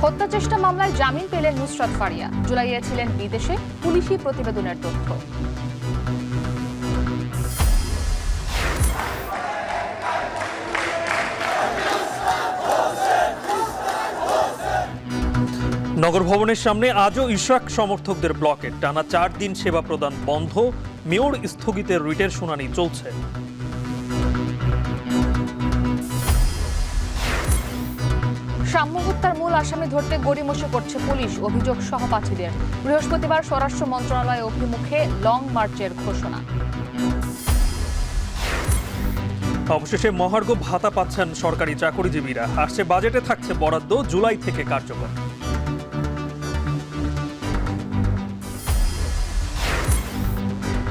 হত্যা চেষ্টা মামলায় জামিন পেলেন নুসরাত ফারিয়া। জুলাইয়ে ছিলেন বিদেশে, পুলিশি প্রতিবেদনের তথ্য। নগর ভবনের সামনে আজও ইশরাক সমর্থকদের ব্লকেট। টানা 4 দিন সেবা প্রদান বন্ধ। মেয়র স্থগিতের রিটের শুনানি চলছে। সাম্য হত্যার মূল আসামি ধরতে গড়িমসি করছে পুলিশ, অভিযোগ সহপাঠীদের। বৃহস্পতিবার স্বরাষ্ট্র মন্ত্রণালয় অভিমুখে লং মার্চের ঘোষণা। অবশেষে মহার্ঘ ভাতা পাচ্ছেন সরকারি চাকরিজীবীরা। আসছে বাজেটে থাকছে বরাদ্দ, জুলাই থেকে কার্যকর।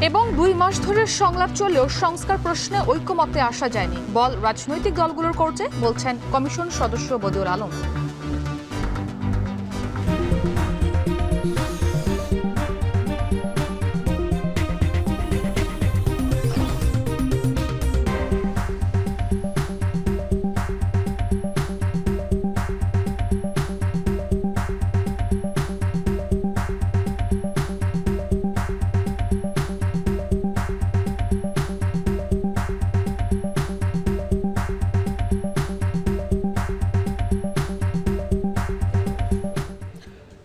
এবং 2 মাস ধরে সংলাপ চললেও সংস্কার প্রশ্নে ঐক্যমতে আসা যায়নি, বল রাজনৈতিক দলগুলোর কোর্টে, বলছেন কমিশন সদস্য বদিউল আলম।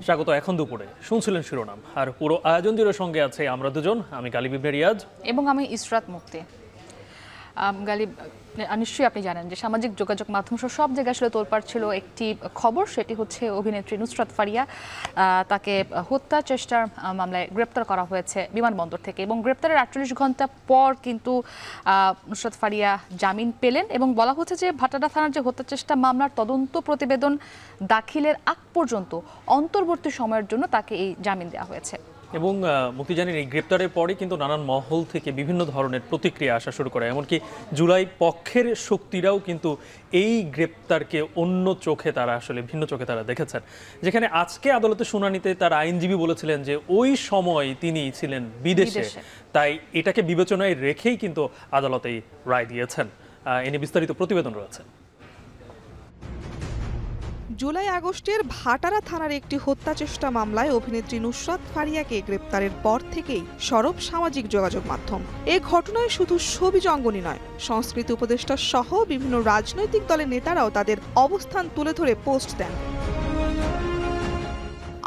স্বাগত। এখন দুপুরে শুনছিলেন শিরোনাম, আর পুরো আয়োজন জুড়ে সঙ্গে আছে আমরা দুজন, আমি গালিব ইবনে রিয়াজ এবং আমি ইসরাত মুক্তি। গালিব, নিশ্চয়ই আপনি জানেন যে সামাজিক যোগাযোগ মাধ্যম সব জায়গায় আসলে তোলপাড় ছিল একটি খবর, সেটি হচ্ছে অভিনেত্রী নুসরাত ফারিয়া। তাকে হত্যা চেষ্টার মামলায় গ্রেপ্তার করা হয়েছে বিমানবন্দর থেকে, এবং গ্রেপ্তারের 48 ঘন্টা পর কিন্তু নুসরাত ফারিয়া জামিন পেলেন। এবং বলা হচ্ছে যে ভাটারা থানার যে হত্যা চেষ্টা মামলার তদন্ত প্রতিবেদন দাখিলের আগ পর্যন্ত অন্তর্বর্তী সময়ের জন্য তাকে এই জামিন দেওয়া হয়েছে। এবং মুক্তি জানেন, এই গ্রেপ্তারের পরে কিন্তু নানান মহল থেকে বিভিন্ন ধরনের প্রতিক্রিয়া আসা শুরু করে। এমনকি জুলাই পক্ষের শক্তিরাও কিন্তু এই গ্রেপ্তারকে অন্য চোখে তারা আসলে ভিন্ন চোখে তারা দেখেছেন। যেখানে আজকে আদালতে শুনানিতে তার আইনজীবী বলেছিলেন যে ওই সময় তিনি ছিলেন বিদেশে, তাই এটাকে বিবেচনায় রেখেই কিন্তু আদালত এই রায় দিয়েছেন। এনে বিস্তারিত প্রতিবেদন রয়েছে। জুলাই আগস্টের ভাটারা থানার একটি হত্যা চেষ্টা মামলায় অভিনেত্রী নুসরাত ফারিয়াকে গ্রেপ্তারের পর থেকেই সরব সামাজিক যোগাযোগ মাধ্যম। এ ঘটনায় শুধু ছবি অঙ্গনই নয়, সংস্কৃতি উপদেষ্টা সহ বিভিন্ন রাজনৈতিক দলের নেতারাও তাদের অবস্থান তুলে ধরে পোস্ট দেন।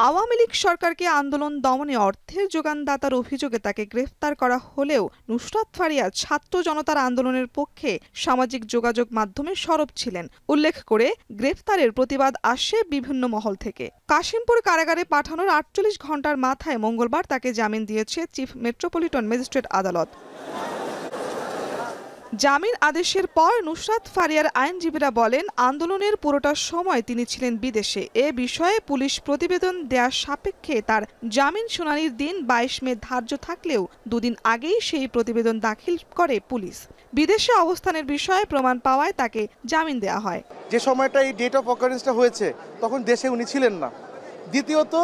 আওয়ামী লীগ সরকারকে আন্দোলন দমনে অর্থের যোগানদাতার অভিযোগে তাকে গ্রেফতার করা হলেও নুসরাত ফারিয়া ছাত্র জনতার আন্দোলনের পক্ষে সামাজিক যোগাযোগ মাধ্যমে সরব ছিলেন। উল্লেখ করে গ্রেফতারের প্রতিবাদ আসে বিভিন্ন মহল থেকে। কাশিমপুর কারাগারে পাঠানোর 48 ঘন্টার মাথায় মঙ্গলবার তাকে জামিন দিয়েছে চিফ মেট্রোপলিটন ম্যাজিস্ট্রেট আদালত। জামিন আদেশের পর নুসরাত ফারিয়ার আইনজীবীরা বলেন, আন্দোলনের পুরোটা সময় তিনি ছিলেন বিদেশে। এ বিষয়ে পুলিশ প্রতিবেদন দেওয়ার সাপেক্ষে তার জামিন শুনানির দিন 22 মে ধার্য থাকলেও 2 দিন আগেই সেই প্রতিবেদন দাখিল করে পুলিশ। বিদেশে অবস্থানের বিষয়ে প্রমাণ পাওয়ায় তাকে জামিন দেওয়া হয়। যে সময়টা এই ডেট অফ অকারেন্সটা হয়েছে তখন দেশে উনি ছিলেন না। দ্বিতীয়ত,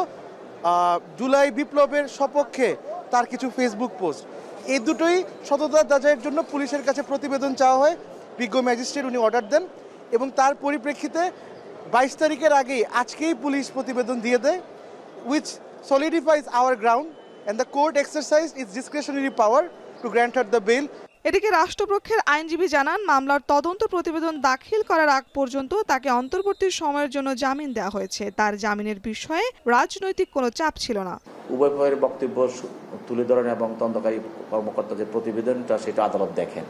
জুলাই বিপ্লবের সপক্ষে তার কিছু ফেসবুক পোস্ট, এই দুটোই সততা যাচাইয়ের জন্য পুলিশের কাছে প্রতিবেদন চাওয়া হয়। বিজ্ঞ ম্যাজিস্ট্রেট উনি অর্ডার দেন এবং তার পরিপ্রেক্ষিতে 22 তারিখের আগেই আজকেই পুলিশ প্রতিবেদন দিয়ে দেয়, which solidifies our ground and the court exercised its discretionary power to grant her the bail. এদিকে রাষ্ট্রপক্ষের আইনজীবী জানান, মামলার তদন্ত প্রতিবেদন দাখিল করার আগ পর্যন্ত তাকে অন্তর্বর্তী সময়ের জন্য জামিন দেওয়া হয়েছে। তার জামিনের বিষয়ে রাজনৈতিক কোনো চাপ ছিল না। উভয় পক্ষের বক্তব্য তুলে ধরেন এবং তদন্তকারী কর্মকর্তা যে প্রতিবেদনটা সেটা আদালত দেখেন।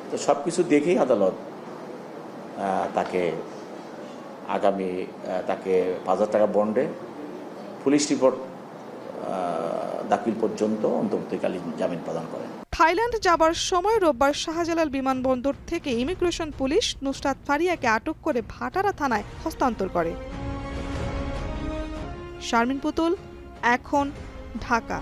তো সবকিছু দেখেই আদালত তাকে আগামী 5,000 টাকা বন্ডে পুলিশ রিপোর্ট দাখিল পর্যন্ত অন্তর্বর্তীকালীন জামিন প্রদান করেন। থাইল্যান্ড যাবার সময় রোববার শাহজালাল বিমানবন্দর থেকে ইমিগ্রেশন পুলিশ নুসরাত ফারিয়াকে আটক করে ভাটারা থানায় হস্তান্তর করে। শারমিন পুতুল, এখন, ঢাকা।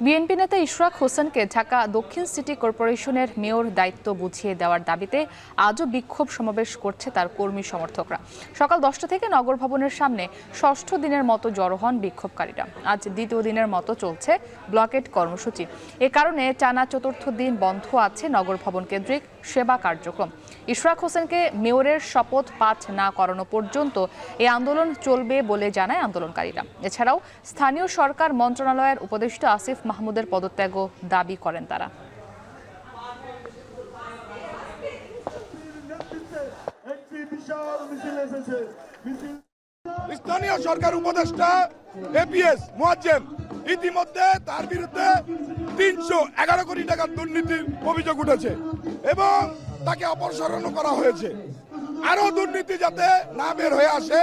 বিএনপি নেতা ইশরাক হোসেনকে ঢাকা দক্ষিণ সিটি কর্পোরেশনের মেয়র দায়িত্ব বুঝিয়ে দেওয়ার দাবিতে আজও বিক্ষোভ সমাবেশ করছে তার কর্মী সমর্থকরা। সকাল 10টা থেকে নগর ভবনের সামনে ষষ্ঠ দিনের মতো জড়ো হন বিক্ষোভকারীরা। আজ দ্বিতীয় দিনের মতো চলছে ব্লকেট কর্মসূচি। এ কারণে টানা চতুর্থ দিন বন্ধ আছে নগর ভবন কেন্দ্রিক সেবা কার্যক্রম। ইশরাক হোসেনকে মেয়রের শপথ পাঠ না করানো পর্যন্ত এই আন্দোলন চলবে বলে জানায় আন্দোলনকারীরা। এছাড়াও স্থানীয় সরকার মন্ত্রণালয়ের উপদেষ্টা আসিফ মাহমুদের পদত্যাগও দাবি করেন তারা। স্থানীয় সরকার উপদেষ্টা এপিএস মুয়াজ্জেম ইতিমধ্যে তার বিরুদ্ধে 311 কোটি টাকার দুর্নীতির অভিযোগ উঠেছে এবং তাকে অপসারণ করা হয়েছে। আরো দুর্নীতি যাতে না বের হয়ে আসে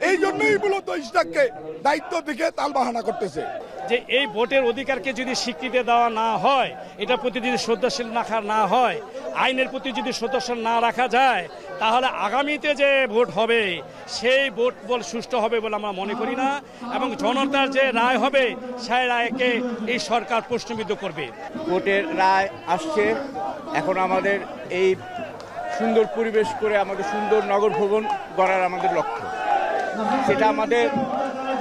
এই জন্যই মূলত ইশরাককে দায়িত্ব থেকে তালবাহানা করতেছে। যে এই ভোটের অধিকারকে যদি স্বীকৃতি দেওয়া না হয়, এটার প্রতি যদি শ্রদ্ধাশীল রাখা না হয়, আইনের প্রতি যদি শ্রদ্ধাশীল না রাখা যায়, তাহলে আগামীতে যে ভোট হবে সেই ভোট সুষ্ঠু হবে বলে আমরা মনে করি না এবং জনতার যে রায় হবে সেই রায়কে এই সরকার প্রশ্নবিদ্ধ করবে। ভোটের রায় আসছে, এখন আমাদের এই সুন্দর পরিবেশ করে আমাদের সুন্দর নগর ভবন গড়ার আমাদের লক্ষ্য,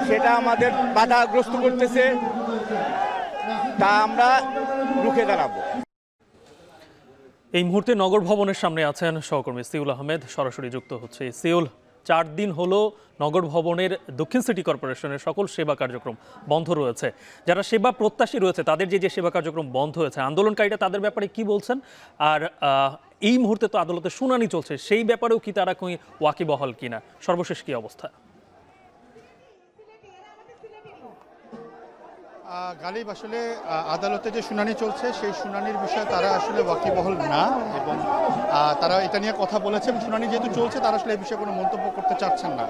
সেটা আমাদের বাধাগ্রস্ত করতেছে, তা আমরা রুখে দাঁড়াবো। এই মুহূর্তে নগর ভবনের সামনে আছেন সহকর্মী সিউল আহমেদ, সরাসরি যুক্ত হচ্ছে। সিউল, 4 দিন হলো নগর ভবনের দক্ষিণ সিটি কর্পোরেশনের সকল সেবা কার্যক্রম বন্ধ রয়েছে। যারা সেবা প্রত্যাশী রয়েছে তাদের যে সেবা কার্যক্রম বন্ধ হয়েছে, আন্দোলনকারীরা তাদের ব্যাপারে কি বলছেন? আর এই মুহূর্তে তো আদালতে শুনানি চলছে, সেই ব্যাপারেও কি তারা ওয়াকিবহাল কিনা? সর্বশেষ কি অবস্থা? গালিব, আসলে আদালতে যে শুনানি চলছে সেই শুনানির বিষয়ে তারা আসলে ওয়াকিবহাল না এবং তারা এটা নিয়ে কথা বলেছে এবং শুনানি যেহেতু চলছে তারা আসলে এই বিষয়ে কোনো মন্তব্য করতে চাচ্ছেন না।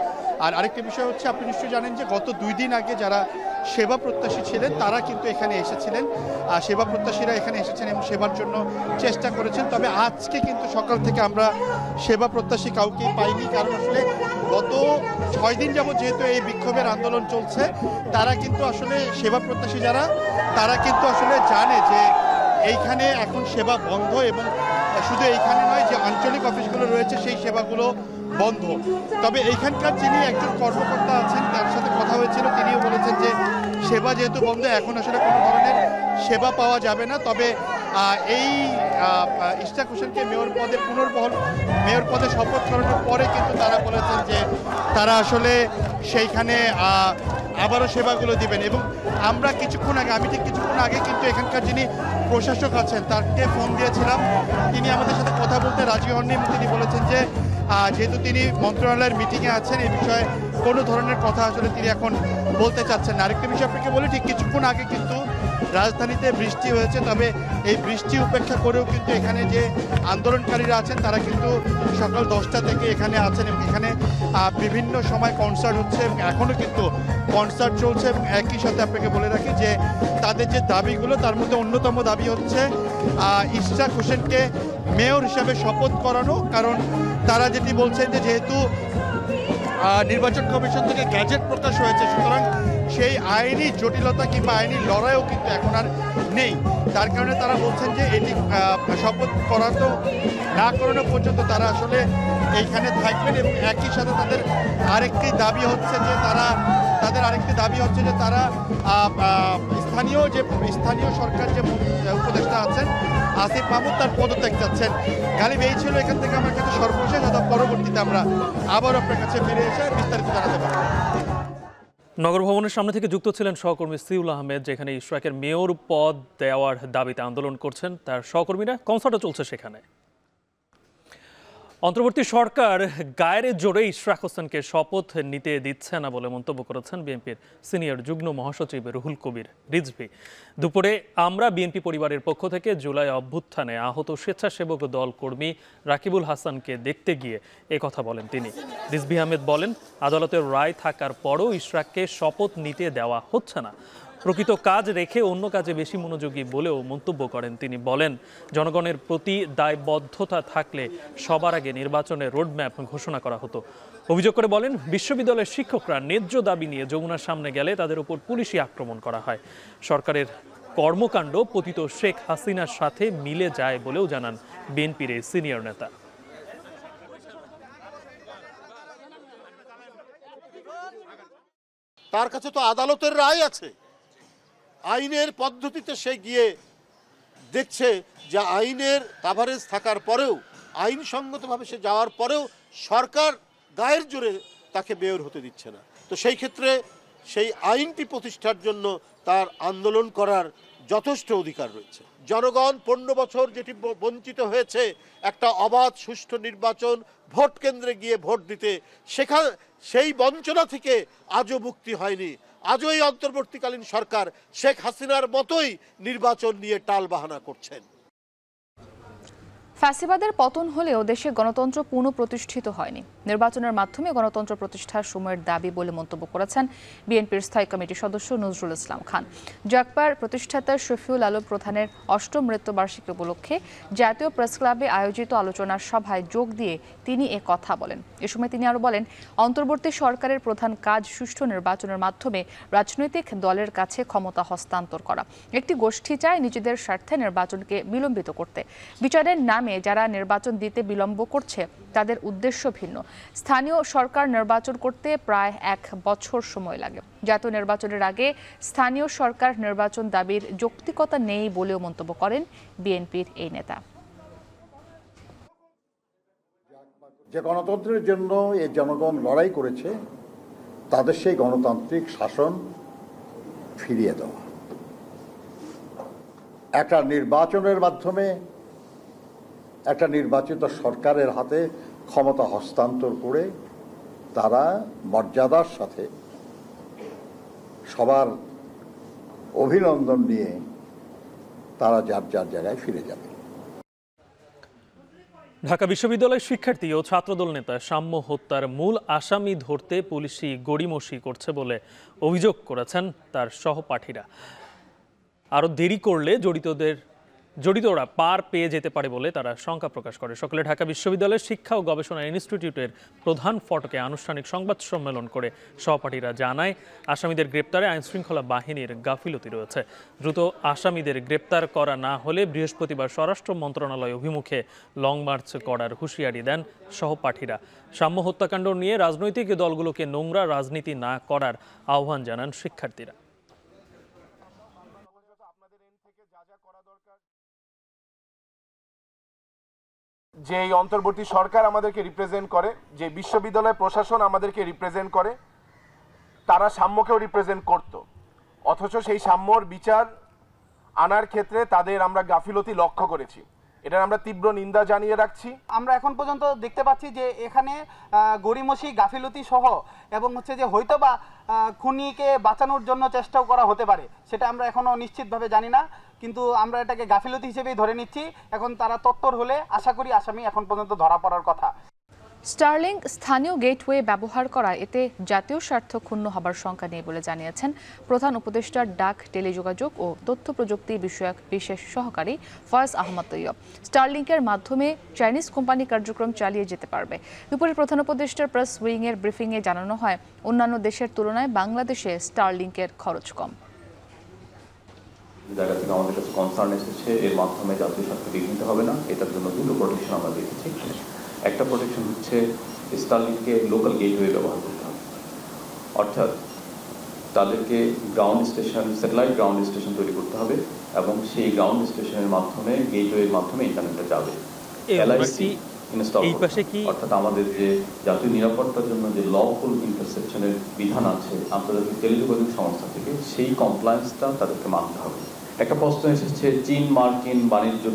আর আরেকটি বিষয় হচ্ছে, আপনি নিশ্চয়ই জানেন যে গত 2 দিন আগে যারা সেবা প্রত্যাশী ছিলেন তারা কিন্তু এখানে এসেছিলেন, সেবা প্রত্যাশীরা এখানে এসেছেন এবং সেবার জন্য চেষ্টা করেছেন। তবে আজকে কিন্তু সকাল থেকে আমরা সেবা প্রত্যাশী কাউকেই পাইনি, কারণ আসলে গত 6 দিন যাবত যেহেতু এই বিক্ষোভের আন্দোলন চলছে, তারা কিন্তু আসলে সেবা প্রত্যাশী যারা তারা কিন্তু আসলে জানে যে এইখানে এখন সেবা বন্ধ এবং শুধু এইখানে নয়, যে আঞ্চলিক অফিসগুলো রয়েছে সেই সেবাগুলো বন্ধ। তবে এইখানকার যিনি একজন কর্মকর্তা আছেন তার সাথে কথা হয়েছিল, তিনিও বলেছেন যে সেবা যেহেতু বন্ধ এখন আসলে কোনো ধরনের সেবা পাওয়া যাবে না। তবে এই ইশরাক হোসেনকে মেয়র পদে শপথ করানোর পরে কিন্তু তারা বলেছেন যে তারা আসলে সেইখানে আবারও সেবাগুলো দিবেন। এবং আমরা আমি ঠিক কিছুক্ষণ আগে কিন্তু এখানকার যিনি প্রশাসক আছেন তাকে ফোন দিয়েছিলাম, তিনি আমাদের সাথে কথা বলতে রাজি হননি এবং তিনি বলেছেন যে যেহেতু তিনি মন্ত্রণালয়ের মিটিংয়ে আছেন এই বিষয়ে কোনো ধরনের কথা আসলে তিনি এখন বলতে চাচ্ছেন না। আরেকটা বিষয় আপনাকে বলি, ঠিক কিছুক্ষণ আগে কিন্তু রাজধানীতে বৃষ্টি হয়েছে, তবে এই বৃষ্টি উপেক্ষা করেও কিন্তু এখানে যে আন্দোলনকারীরা আছেন তারা কিন্তু সকাল 10টা থেকে এখানে আছেন এবং এখানে বিভিন্ন সময় কনসার্ট হচ্ছে এবং এখনও কিন্তু কনসার্ট চলছে। এবং একই সাথে আপনাকে বলে রাখি যে তাদের যে দাবিগুলো তার মধ্যে অন্যতম দাবি হচ্ছে ইশরাক হোসেনকে মেয়র হিসাবে শপথ করানো, কারণ তারা যেটি বলছেন যে যেহেতু নির্বাচন কমিশন থেকে গ্যাজেট প্রকাশ হয়েছে সুতরাং সেই আইনি জটিলতা কিংবা আইনি লড়াইও কিন্তু এখন আর নেই। তার কারণে তারা বলছেন যে এটি শপথ না করানো পর্যন্ত তারা আসলে এইখানে থাকবেন। এবং একই সাথে তাদের আরেকটি দাবি হচ্ছে যে তারা স্থানীয় সরকার যে উপদেষ্টা আছেন আসিফ মাহমুদ তার পদত্যাগ চাচ্ছেন। গালিব, এই ছিল এখান থেকে আমার কাছে সর্বশেষ, পরবর্তীতে আমরা আবার আপনার কাছে ফিরে এসে বিস্তারিত জানাতে পারব। নগর ভবনের সামনে থেকে যুক্ত ছিলেন সহকর্মী সিউল আহমেদ, যেখানে ইশরাকের মেয়র পদ দেওয়ার দাবিতে আন্দোলন করছেন তার সহকর্মীরা। কনসার্টও চলছে সেখানে। অন্তর্বর্তী সরকার গায়ের জোরে ইশরাক হোসেনকে শপথ নিতে দিচ্ছে না বলে মন্তব্য করেছেন বিএনপির সিনিয়র যুগ্ম মহাসচিব রুহুল কবির রিজভী। দুপুরে আমরা বিএনপি পরিবারের পক্ষ থেকে জুলাই অভ্যুত্থানে আহত স্বেচ্ছাসেবক দল কর্মী রাকিবুল হাসানকে দেখতে গিয়ে কথা বলেন তিনি। রিজভী আহমেদ বলেন, আদালতের রায় থাকার পরও ইশরাককে শপথ নিতে দেওয়া হচ্ছে না। প্রকৃত কাজ রেখে অন্য কাজে বেশি মনোযোগী বলেও মন্তব্য করেন তিনি। বলেন, জনগণের প্রতি দায়বদ্ধতা থাকলে সবার আগে নির্বাচনের রোডম্যাপ ঘোষণা করা হতো। অভিযোগ করে বলেন, বিশ্ববিদ্যালয়ের শিক্ষকরা ন্যায্য দাবি নিয়ে যমুনার সামনে গেলে তাদের উপর পুলিশি আক্রমণ করা হয়। সরকারের কর্মকাণ্ড পতিত শেখ হাসিনার সাথে মিলে যায় বলেও জানান বিএনপির এই সিনিয়র নেতা। তার কাছে তো আদালতের রায় আছে, আইনের পদ্ধতিতে সে গিয়ে দেখছে যে আইনের কাভারেজ থাকার পরেও, আইনসঙ্গতভাবে সে যাওয়ার পরেও সরকার গায়ের জোরে তাকে বের হতে দিচ্ছে না। তো সেই ক্ষেত্রে সেই আইনটি প্রতিষ্ঠার জন্য তার আন্দোলন করার যথেষ্ট অধিকার রয়েছে। জনগণ 15 বছর যেটি বঞ্চিত হয়েছে একটা অবাধ সুষ্ঠু নির্বাচন, ভোট কেন্দ্রে গিয়ে ভোট দিতে, সেই বঞ্চনা থেকে আজও মুক্তি হয়নি। আজও এই অন্তর্বর্তীকালীন সরকার শেখ হাসিনার মতোই নির্বাচন নিয়ে টালবাহানা করছেন। ফ্যাসিবাদের পতন হলেও দেশে গণতন্ত্র পুনঃপ্রতিষ্ঠিত হয়নি। নির্বাচনের মাধ্যমে গণতন্ত্র প্রতিষ্ঠার সময়ের দাবি বলে মন্তব্য করেছেন বিএনপির স্থায়ী কমিটির সদস্য নজরুল ইসলাম খান। জাগপার প্রতিষ্ঠাতা শফিউল আলম প্রধানের 8ম মৃত্যুবার্ষিকী উপলক্ষে জাতীয় প্রেস ক্লাবে আয়োজিত আলোচনার সভায় যোগ দিয়ে তিনি এ কথা বলেন। এ সময় তিনি আরও বলেন, অন্তর্বর্তী সরকারের প্রধান কাজ সুষ্ঠু নির্বাচনের মাধ্যমে রাজনৈতিক দলের কাছে ক্ষমতা হস্তান্তর করা। একটি গোষ্ঠী চায় নিজেদের স্বার্থে নির্বাচনকে বিলম্বিত করতে। বিচারের নামে যারা নির্বাচন দিতে বিলম্ব করছে তাদের উদ্দেশ্য ভিন্ন। স্থানীয় সরকার নির্বাচন করতে প্রায় 1 বছর সময় লাগে। জাতীয় নির্বাচনের আগে স্থানীয় সরকার নির্বাচন দাবির যৌক্তিকতা নেই বলেও মন্তব্য করেন বিএনপির এই নেতা। যে গণতন্ত্রের জন্য এই জনগণ লড়াই করেছে তাদের সেই গণতান্ত্রিক শাসন ফিরিয়ে দেওয়া, একটা নির্বাচনের মাধ্যমে একটা নির্বাচিত সরকারের হাতে ক্ষমতা হস্তান্তর করে তারা মর্যাদার সাথে সবার অভিনন্দন নিয়ে তারা যার যার জায়গায় ফিরে যাবে। ঢাকা বিশ্ববিদ্যালয়ের শিক্ষার্থী ও ছাত্রদল নেতা সাম্য হত্যার মূল আসামি ধরতে পুলিশই গড়িমসি করছে বলে অভিযোগ করেছেন তার সহপাঠীরা। আরও দেরি করলে জড়িতরা পার পেয়ে যেতে পারে বলে তারা শঙ্কা প্রকাশ করে। সকালে ঢাকা বিশ্ববিদ্যালয়ের শিক্ষা ও গবেষণা ইনস্টিটিউটের প্রধান ফটকে আনুষ্ঠানিক সংবাদ সম্মেলন করে সহপাঠীরা জানায়, আসামিদের গ্রেপ্তারে আইনশৃঙ্খলা বাহিনীর গাফিলতি রয়েছে। দ্রুত আসামিদের গ্রেপ্তার করা না হলে বৃহস্পতিবার স্বরাষ্ট্র মন্ত্রণালয় অভিমুখে লং মার্চ করার হুঁশিয়ারি দেন সহপাঠীরা। সাম্য হত্যাকাণ্ড নিয়ে রাজনৈতিক দলগুলোকে নোংরা রাজনীতি না করার আহ্বান জানান শিক্ষার্থীরা। যে এই অন্তর্বর্তী সরকার আমাদেরকে রিপ্রেজেন্ট করে, যে বিশ্ববিদ্যালয় প্রশাসন আমাদেরকে রিপ্রেজেন্ট করে, তারা সাম্যকেও রিপ্রেজেন্ট করত, অথচ সেই সাম্যর বিচার আনার ক্ষেত্রে তাদের আমরা গাফিলতি লক্ষ্য করেছি। এটার আমরা তীব্র নিন্দা জানিয়ে রাখছি। আমরা এখন পর্যন্ত দেখতে পাচ্ছি যে এখানে গড়িমসি, গাফিলতি সহ এবং যে হয়তোবা খুনিকে বাঁচানোর জন্য চেষ্টাও করা হতে পারে, সেটা আমরা এখনো নিশ্চিতভাবে জানি না, কিন্তু আমরা এটাকে গাফিলতি হিসেবেই ধরে নিচ্ছি। এখন তারা তৎপর হলে আশা করি আসামি এখন পর্যন্ত ধরা পড়ার কথা। স্টারলিংক স্থানীয় গেটওয়ে ব্যবহার করা এতে জাতীয় স্বার্থ ক্ষুণ্ণ হবার শঙ্কা নেই বলে জানিয়েছেন প্রধান উপদেষ্টার ডাক, টেলিযোগাযোগ ও তথ্য প্রযুক্তি বিষয়ক বিশেষ সহকারী ফয়েজ আহমদ তৈয়ব। স্টারলিংকের মাধ্যমে চাইনিজ কোম্পানি কার্যক্রম চালিয়ে যেতে পারবে। দুপুরে প্রধান উপদেষ্টার প্রেস উইংয়ের ব্রিফিংয়ে জানানো হয়, অন্যান্য দেশের তুলনায় বাংলাদেশে স্টারলিংকের খরচ কম। জায়গা থেকে আমাদের কাছে কনসার্ন এসেছে, এর মাধ্যমে জাতীয় স্বার্থ বিঘ্নিত হবে না, এটার জন্য দুটো প্রোটেকশন আমরা দেখেছি। একটা প্রোটেকশন হচ্ছে স্টারলিংকে লোকাল গেটওয়ে ব্যবহার করতে হবে, অর্থাৎ তাদেরকে ground station, satellite ground station তৈরি করতে হবে এবং সেই গ্রাউন্ড স্টেশনের মাধ্যমে গেটওয়ের মাধ্যমে ইন্টারনেটটা যাবে। এলআইসি ইনস্টল, অর্থাৎ আমাদের যে জাতীয় নিরাপত্তার জন্য যে লফুল ইন্টারসেপশনের বিধান আছে আন্তর্জাতিক টেলিযোগাযোগ সংস্থা থেকে, সেই কমপ্লায়েন্সটা তাদেরকে মানতে হবে। একটা প্রশ্ন এসেছে, চীন মার্কিন বাণিজ্য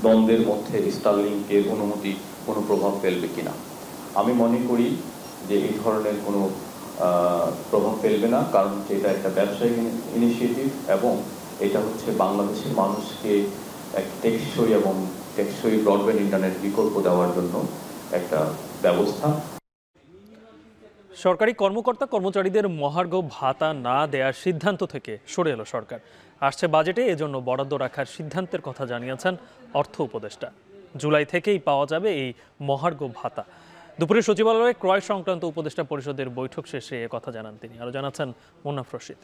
দ্বন্দ্বের মধ্যে স্টারলিংকের অনুমতি কোনো প্রভাব ফেলবে কিনা। আমি মনে করি যে এই ধরনের কোনো প্রভাব ফেলবে না, কারণ এটা একটা ব্যবসায়িক ইনিশিয়েটিভ এবং এটা হচ্ছে বাংলাদেশের মানুষকে এক টেকসই এবং টেকসই ব্রডব্যান্ড ইন্টারনেট বিকল্প দেওয়ার জন্য একটা ব্যবস্থা। সরকারি কর্মকর্তা কর্মচারীদের মহার্ঘ ভাতা না দেওয়ার সিদ্ধান্ত থেকে সরে এলো সরকার। আসছে বাজেটে এজন্য বরাদ্দ রাখার সিদ্ধান্তের কথা জানিয়েছেন অর্থ উপদেষ্টা। জুলাই থেকেই পাওয়া যাবে এই মহার্ঘ ভাতা। দুপুরে সচিবালয়ে ক্রয় সংক্রান্ত উপদেষ্টা পরিষদের বৈঠক শেষে এ কথা জানান তিনি। আরও জানাচ্ছেন মুন্নাফ রশিদ।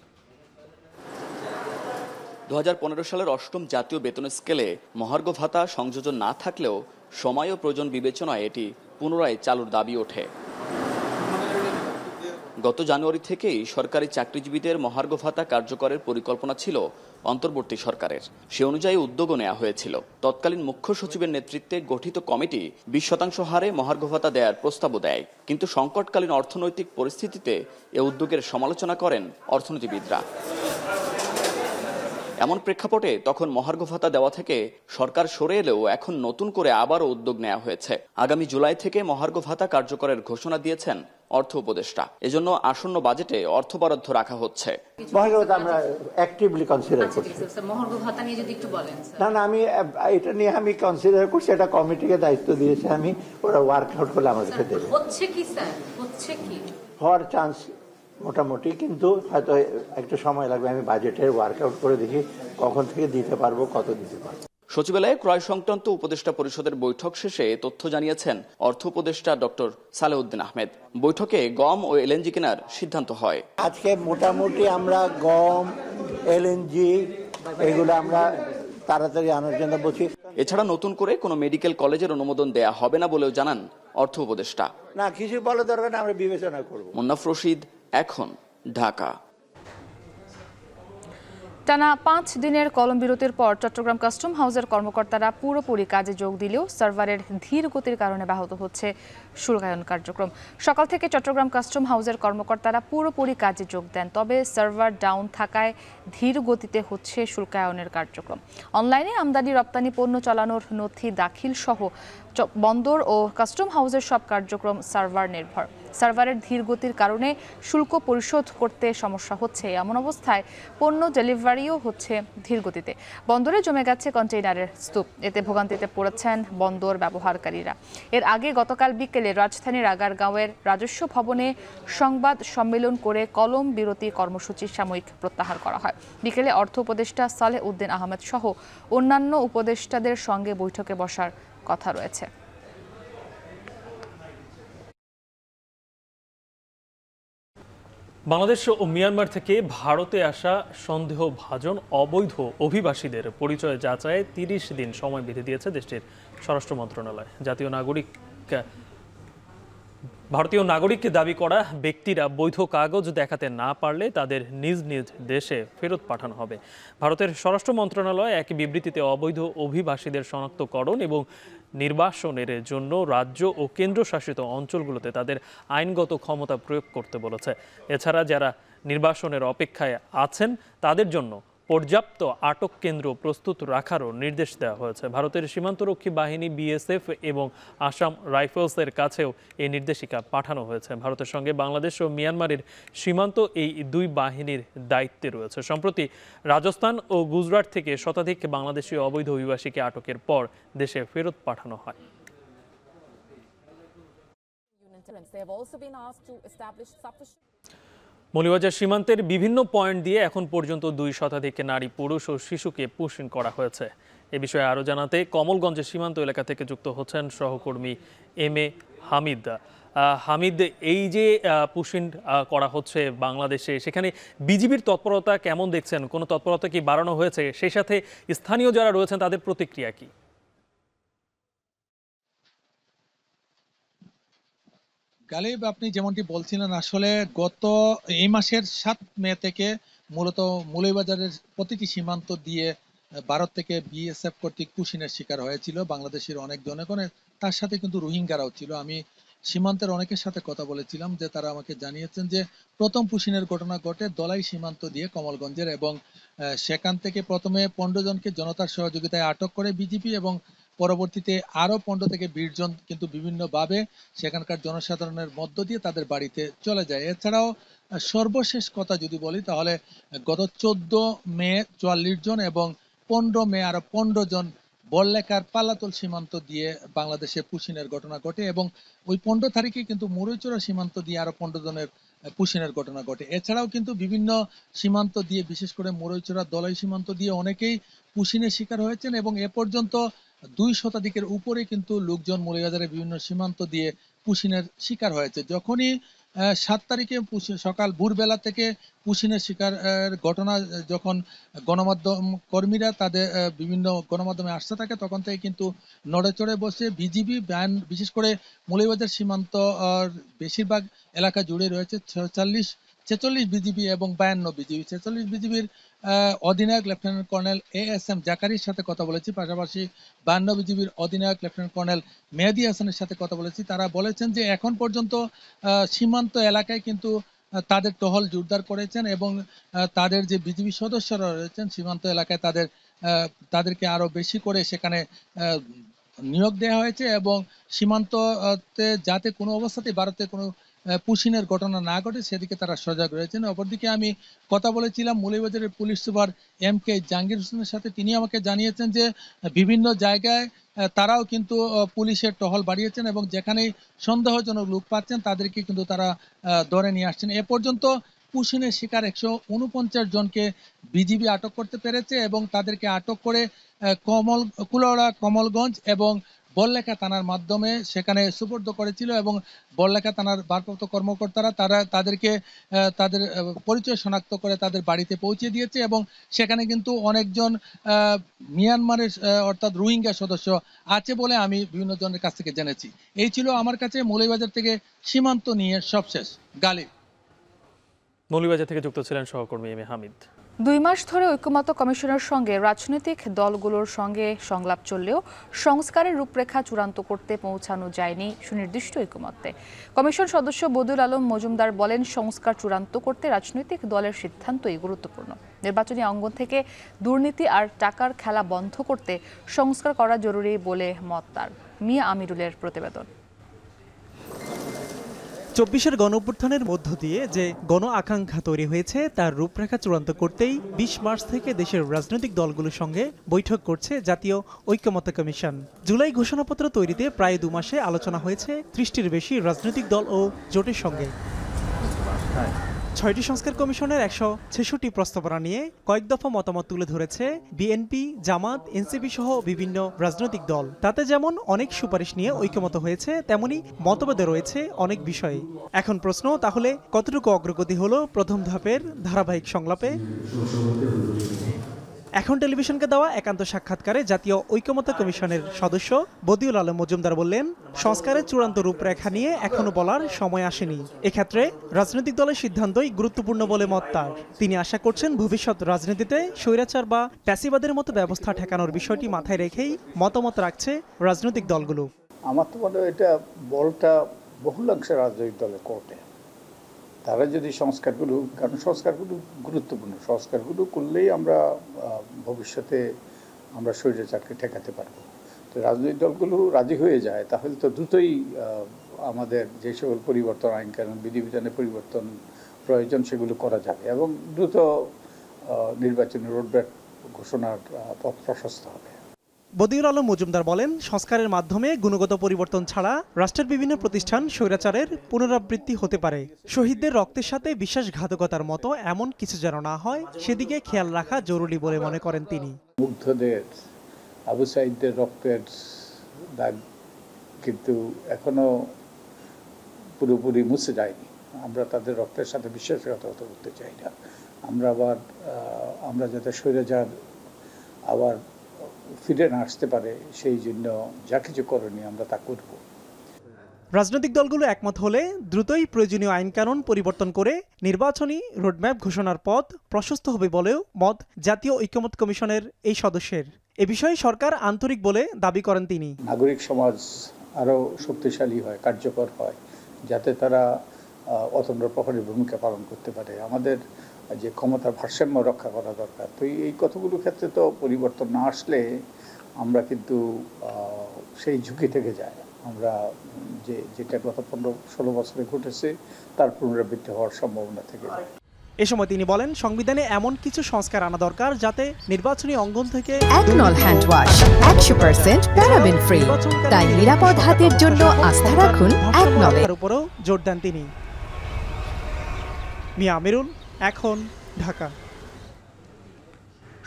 2015 সালের 8ম জাতীয় বেতন স্কেলে মহার্ঘ ভাতা সংযোজন না থাকলেও সময় ও প্রয়োজন বিবেচনায় এটি পুনরায় চালুর দাবি ওঠে। গত জানুয়ারি থেকেই সরকারি চাকরিজীবীদের মহার্ঘ ভাতা কার্যকরের পরিকল্পনা ছিল অন্তর্বর্তী সরকারের। সে অনুযায়ী উদ্যোগও নেওয়া হয়েছিল। তৎকালীন মুখ্য সচিবের নেতৃত্বে গঠিত কমিটি 20% হারে মহার্ঘ ভাতা দেওয়ার প্রস্তাবও দেয়। কিন্তু সংকটকালীন অর্থনৈতিক পরিস্থিতিতে এ উদ্যোগের সমালোচনা করেন অর্থনীতিবিদরা। এমন প্রেক্ষাপটে তখন মহার্ঘ ভাতা দেওয়া থেকে সরকার সরে এলেও এখন নতুন করে আবারও উদ্যোগ নেওয়া হয়েছে। আগামী জুলাই থেকে মহার্ঘ ভাতা কার্যকরের ঘোষণা দিয়েছেন অর্থ উপদেষ্টা। এজন্য আসন্ন বাজেটে অর্থ বরাদ্দ রাখা হচ্ছে। মহার্ঘ ভাতা আমরা অ্যাক্টিভলি কনসিডার করছি। মহার্ঘ ভাতা নিয়ে যদি একটু বলেন। না আমি এটা নিয়ে আমি কনসিডার করছি, এটা কমিটিকে দায়িত্ব দিয়েছে আমি, ওরা ওয়ার্কআউট করলে আমাদেরকে দেবে। হচ্ছে কি স্যার, হচ্ছে কি হওয়ার চান্স মোটামুটি, কিন্তু হয়তো একটু সময় লাগবে। আমি বাজেটের ওয়ার্কআউট করে দেখি কখন থেকে দিতে পারবো, কত দিতে পারবো। সচিবালয়ে ক্রয় সংক্রান্ত উপদেষ্টা পরিষদের বৈঠক শেষে তথ্য জানিয়েছেন অর্থ উপদেষ্টা ডক্টর সালেউদ্দিন আহমেদ। বৈঠকে গম ও এলএনজি কেনার সিদ্ধান্ত হয়। আজকে মোটামুটি আমরা গম, এলএনজি এগুলো আমরা তাড়াতাড়ি আনার জন্য বলছি। এছাড়া নতুন করে কোনো মেডিকেল কলেজের অনুমোদন দেয়া হবে না বলেও জানান অর্থ উপদেষ্টা। না, কিছু বলা দরকার না, আমরা বিবেচনা করব। মুন্নাফ রশিদ, এখন, ঢাকা। টানা 5 দিনের কলম বিরতির পর চট্টগ্রাম কাস্টম হাউসের কর্মকর্তারা পুরোপুরি কাজে যোগ দিলেও সার্ভারের ধীর গতির কারণে ব্যাহত হচ্ছে শুল্কায়ন কার্যক্রম। সকাল থেকে চট্টগ্রাম কাস্টম হাউসের কর্মকর্তারা পুরোপুরি কাজে যোগ দেন, তবে সার্ভার ডাউন থাকায় ধীর গতিতে হচ্ছে শুল্কায়নের কার্যক্রম। অনলাইনে আমদানি রপ্তানি পণ্য চালানোর নথি দাখিল সহ বন্দর ও কাস্টম হাউসের সব কার্যক্রম সার্ভার নির্ভর। সার্ভারের ধীর গতির কারণে শুল্ক পরিশোধ করতে সমস্যা হচ্ছে। এমন অবস্থায় পণ্য ডেলিভারিও হচ্ছে ধীর গতিতে। বন্দরে জমে গেছে কন্টেইনারের স্তূপ, এতে ভোগান্তিতে পড়েছেন বন্দর ব্যবহারকারীরা। এর আগে গতকাল বিকেলে রাজধানীর আগারগাঁওয়ের রাজস্ব ভবনে সংবাদ সম্মেলন করে কলম বিরতি কর্মসূচি সাময়িক প্রত্যাহার করা হয়। বিকেলে অর্থ উপদেষ্টা সালেউদ্দিন আহমেদ সহ অন্যান্য উপদেষ্টাদের সঙ্গে বৈঠকে বসার কথা রয়েছে। বাংলাদেশ ও মিয়ানমার থেকে ভারতে আসা সন্দেহভাজন অবৈধ অভিবাসীদের পরিচয় যাচাইয়ে 30 দিন সময় বেঁধে দিয়েছে দেশটির স্বরাষ্ট্র মন্ত্রণালয়। ভারতীয় নাগরিককে দাবি করা ব্যক্তিরা বৈধ কাগজ দেখাতে না পারলে তাদের নিজ নিজ দেশে ফেরত পাঠানো হবে। ভারতের স্বরাষ্ট্র মন্ত্রণালয় এক বিবৃতিতে অবৈধ অভিবাসীদের শনাক্তকরণ এবং নির্বাসনের জন্য রাজ্য ও কেন্দ্রশাসিত অঞ্চলগুলোতে তাদের আইনগত ক্ষমতা প্রয়োগ করতে বলেছে। এছাড়া যারা নির্বাসনের অপেক্ষায় আছেন তাদের জন্য পর্যাপ্ত আটক কেন্দ্র প্রস্তুত রাখারও নির্দেশ দেওয়া হয়েছে। ভারতের সীমান্তরক্ষী বাহিনী বিএসএফ এবং আসাম রাইফেলসের কাছেও এই নির্দেশিকা পাঠানো হয়েছে। ভারতের সঙ্গে বাংলাদেশ ও মিয়ানমারের সীমান্ত এই দুই বাহিনীর দায়িত্বে রয়েছে। সম্প্রতি রাজস্থান ও গুজরাট থেকে শতাধিক বাংলাদেশি অবৈধ অভিবাসীকে আটকের পর দেশে ফেরত পাঠানো হয়। মৌলভীবাজার সীমান্তের বিভিন্ন পয়েন্ট দিয়ে এখন পর্যন্ত 2 শতাধিক নারী, পুরুষ ও শিশুকে পুশিং করা হয়েছে। এ বিষয়ে আরও জানাতে কমলগঞ্জের সীমান্ত এলাকা থেকে যুক্ত হচ্ছেন সহকর্মী এম.এ. হামিদ। হামিদ, এই যে পুশিং করা হচ্ছে বাংলাদেশে, সেখানে বিজিবির তৎপরতা কেমন দেখছেন? কোনো তৎপরতা কি বাড়ানো হয়েছে? সেই সাথে স্থানীয় যারা রয়েছেন তাদের প্রতিক্রিয়া কি? গালিব, আপনি যেমনটি বলছিলেন, আসলে গত এই মাসের 7 মে থেকে মূলত মৌলভীবাজারের প্রতিটি সীমান্ত দিয়ে ভারত থেকে বিএসএফ কর্তৃক পুশিনের শিকার হয়েছিল বাংলাদেশের অনেক জনগণের, তার সাথে কিন্তু রোহিঙ্গারাও ছিল। আমি সীমান্তের অনেকের সাথে কথা বলেছিলাম যে তারা আমাকে জানিয়েছেন যে প্রথম পুশিনের ঘটনা ঘটে দলাই সীমান্ত দিয়ে কমলগঞ্জের, এবং সেখান থেকে প্রথমে 15 জনকে জনতার সহযোগিতায় আটক করে বিজিবি এবং পরবর্তীতে আরো 15 থেকে 20 জন কিন্তু বিভিন্নভাবে সেখানকার জনসাধারণের মধ্য দিয়ে তাদের বাড়িতে চলে যায়। এছাড়াও সর্বশেষ কথা যদি বলি তাহলে গত 14 মে 44 জন এবং 15 মে আরো 15 জন বড়লেখার পালাতল সীমান্ত দিয়ে বাংলাদেশে পুশিনের ঘটনা ঘটে, এবং ওই 15 তারিখে কিন্তু মুরৈচরা সীমান্ত দিয়ে আরো 15 জনের পুশিনের ঘটনা ঘটে। এছাড়াও কিন্তু বিভিন্ন সীমান্ত দিয়ে, বিশেষ করে মুরৈচরা দলাই সীমান্ত দিয়ে অনেকেই পুশিনের শিকার হয়েছেন, এবং এ পর্যন্ত 2 শতাধিকের উপরে কিন্তু লোকজন মৌলভীবাজারের বিভিন্ন সীমান্ত দিয়ে পুশিনের শিকার হয়েছে। যখনই 7 তারিখে সকাল ভোরবেলা থেকে পুশিনের শিকার ঘটনা যখন গণমাধ্যম কর্মীরা তাদের বিভিন্ন গণমাধ্যমে আসতে থাকে তখন থেকে কিন্তু নড়ে চড়ে বসে বিজিবি ব্যান্ড, বিশেষ করে মৌলভীবাজার সীমান্ত বেশিরভাগ এলাকা জুড়ে রয়েছে 46 বিজিবি এবং 52 বিজিবি। 46 বিজিবির অধিনায়ক লেফটেন্যান্ট কর্নেল ASM জাকারির সাথে কথা বলেছি, পাশাপাশি 52 বিজিবির অধিনায়ক লেফটেন্যান্ট কর্নেল মেহেদী হাসানের সাথে কথা বলেছি। তারা বলেছেন যে এখন পর্যন্ত সীমান্ত এলাকায় কিন্তু তাদের টহল জোরদার করেছেন এবং তাদের যে বিজিবি সদস্যরা রয়েছেন সীমান্ত এলাকায় তাদেরকে আরো বেশি করে সেখানে নিয়োগ দেওয়া হয়েছে এবং সীমান্ততে যাতে কোনো অবস্থাতেই ভারতে কোনো পুশিনের ঘটনা না ঘটে সেদিকে তারা সজাগ রয়েছেন। অপরদিকে আমি কথা বলেছিলাম মৌলভীবাজারের পুলিশ সুপার MK জাহাঙ্গীর হোসেনের সাথে, তিনি আমাকে জানিয়েছেন যে বিভিন্ন জায়গায় তারাও কিন্তু পুলিশের টহল বাড়িয়েছেন এবং যেখানেই সন্দেহজনক লোক পাচ্ছেন তাদেরকে কিন্তু তারা ধরে নিয়ে আসছেন। এ পর্যন্ত পুশিনের শিকার 149 জনকে বিজিবি আটক করতে পেরেছে এবং তাদেরকে আটক করে কুলাউড়া, কমলগঞ্জ এবং বড়লেখা থানার মাধ্যমে সেখানে সুপর্দ করেছিল এবং বড়লেখা থানার ভারপ্রাপ্ত কর্মকর্তারা তাদেরকে তাদের পরিচয় শনাক্ত করে তাদের বাড়িতে পৌঁছে দিয়েছে এবং সেখানে কিন্তু অনেকজন মিয়ানমারের অর্থাৎ রোহিঙ্গা সদস্য আছে বলে আমি বিভিন্ন জনের কাছ থেকে জেনেছি। এই ছিল আমার কাছে মৌলভীবাজার থেকে সীমান্ত নিয়ে সবশেষ। গালিব। মৌলভীবাজার থেকে যুক্ত ছিলেন সহকর্মী এম এ হামিদ। 2 মাস ধরে ঐক্যমত্য কমিশনের সঙ্গে রাজনৈতিক দলগুলোর সঙ্গে সংলাপ চললেও সংস্কারের রূপরেখা চূড়ান্ত করতে পৌঁছানো যায়নি সুনির্দিষ্ট ঐক্যমত্যে। কমিশন সদস্য বদিউল আলম মজুমদার বলেন, সংস্কার চূড়ান্ত করতে রাজনৈতিক দলের সিদ্ধান্তই গুরুত্বপূর্ণ। নির্বাচনী অঙ্গন থেকে দুর্নীতি আর টাকার খেলা বন্ধ করতে সংস্কার করা জরুরি বলে মত তার। মিয়া আমিরুলের প্রতিবেদন। 24-এর গণঅভ্যুত্থানের মধ্য দিয়ে যে গণ আকাঙ্ক্ষা তৈরি হয়েছে তার রূপরেখা চূড়ান্ত করতেই 20 মার্চ থেকে দেশের রাজনৈতিক দলগুলোর সঙ্গে বৈঠক করছে জাতীয় ঐক্যমত্য কমিশন। জুলাই ঘোষণাপত্র তৈরিতে প্রায় 2 মাসে আলোচনা হয়েছে 30টির বেশি রাজনৈতিক দল ও জোটের সঙ্গে। 6টি সংস্কার কমিশনের 166টি প্রস্তাবনা নিয়ে কয়েক দফা মতামত তুলে ধরেছে বিএনপি, জামাত, এনসিপি সহ বিভিন্ন রাজনৈতিক দল। তাতে যেমন অনেক সুপারিশ নিয়ে ঐক্যমত হয়েছে, তেমনি মতভেদ রয়েছে অনেক বিষয়ে। এখন প্রশ্ন, তাহলে কতটুকু অগ্রগতি হলো প্রথম ধাপের ধারাবাহিক সংলাপে? এখন টেলিভিশনকে দেওয়া একান্ত সাক্ষাৎকারে জাতীয় ঐক্যমত্য কমিশনের সদস্য বদিউল আলম মজুমদার বললেন, সংস্কারের চূড়ান্ত রূপরেখা নিয়ে এখনো বলার সময় আসেনি। এক্ষেত্রে রাজনৈতিক দলের সিদ্ধান্তই গুরুত্বপূর্ণ বলে মত তার। তিনি আশা করছেন ভবিষ্যৎ রাজনীতিতে স্বৈরাচার বা প্যাসিবাদের মতো ব্যবস্থা ঠেকানোর বিষয়টি মাথায় রেখেই মতামত রাখছে রাজনৈতিক দলগুলো। আমার তো মনে হয় এটা বলটা বহুলাংশে রাজনৈতিক দলের কোর্টে। তারা যদি সংস্কারগুলো, কারণ সংস্কারগুলো গুরুত্বপূর্ণ, সংস্কারগুলো করলেই আমরা ভবিষ্যতে আমরা স্বৈরাচারকে ঠেকাতে পারবো। তো রাজনৈতিক দলগুলো রাজি হয়ে যায় তাহলে তো দ্রুতই আমাদের যে সকল পরিবর্তন, আইন কানুন বিধিবিধানের পরিবর্তন প্রয়োজন সেগুলো করা যাবে এবং দ্রুত নির্বাচনী রোডম্যাপ ঘোষণার পথ প্রশস্ত হবে। বদিউল আলম মজুমদার বলেন, সংস্কারের মাধ্যমে গুণগত পরিবর্তন ছাড়া রাষ্ট্রের বিভিন্ন প্রতিষ্ঠান স্বৈরাচারের পুনরাবৃত্তি হতে পারে। শহীদদের রক্তের সাথে বিশ্বাসঘাতকতার মতো এমন কিছু যেন না হয় সেদিকে খেয়াল রাখা জরুরি বলে মনে করেন তিনি। মুগ্ধদের, আবু সাঈদদের রক্তের দাগ কিন্তু এখনো পুরোপুরি মুছে যায়নি। আমরা তাদের রক্তের সাথে বিশ্বাসঘাতকতা করতে চাই না। আমরা যাতে স্বৈরাচার আবার ফিরে না আসতে পারে সেই জন্য যা কিছু করণীয় আমরা তা করব। রাজনৈতিক দলগুলো একমত হলে দ্রুতই প্রয়োজনীয় আইন কানুন পরিবর্তন করে নির্বাচনী রোডম্যাপ ঘোষণার পথ প্রশস্ত হবে বলেও মত জাতীয় ঐক্যমত্য কমিশনের এই সদস্যের। এ বিষয়ে সরকার আন্তরিক বলে দাবি করেন তিনি। নাগরিক সমাজ আরও শক্তিশালী হয়, কার্যকর হয়, যাতে তারা অতন্দ্র প্রহরীর ভূমিকা পালন করতে পারে। আমাদের যে ক্ষমতার ভারসাম্য রক্ষা করা দরকার। তো এই কতগুলো ক্ষেত্রে তো পরিবর্তন না আসলে আমরা কিন্তু সেই ঝুঁকি থেকে যায়। আমরা যেটা গত 15-16 বছরে ঘটেছে তার পুনরাবৃত্তি হওয়ার সম্ভাবনা থেকে যায়। এ সময় তিনি বলেন, সংবিধানে এমন কিছু সংস্কার আনা দরকার যাতে নির্বাচনী অঙ্গন থেকে একনল হ্যান্ড ওয়াশ 100% প্যারাবেন ফ্রি, তাই নিরাপদ হাতের জন্য আস্থা রাখুন একনলের উপরও জোর দেন তিনি। মিয়া আমিরুল, এখন, ঢাকা।